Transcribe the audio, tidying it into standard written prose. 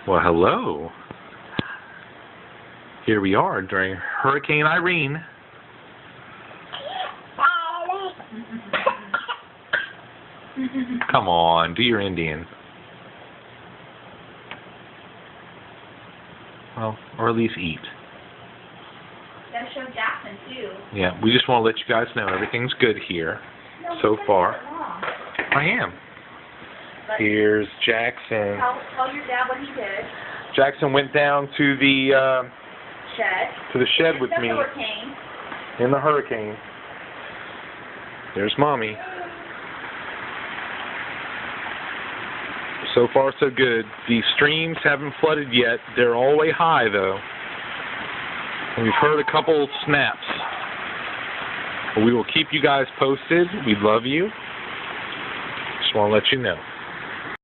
Well, hello. Here we are during Hurricane Irene. Come on, do your Indian. Well, or at least eat. Gotta show Jackson too. Yeah, we just want to let you guys know everything's good here so far. I am. But Here's Jackson. tell your dad what he did. Jackson went down to the Shed. with me Hurricane. in the hurricane. There's Mommy. So far, so good. The streams haven't flooded yet. They're all the way high, though. And we've heard a couple snaps. We will keep you guys posted. We love you. Just want to let you know.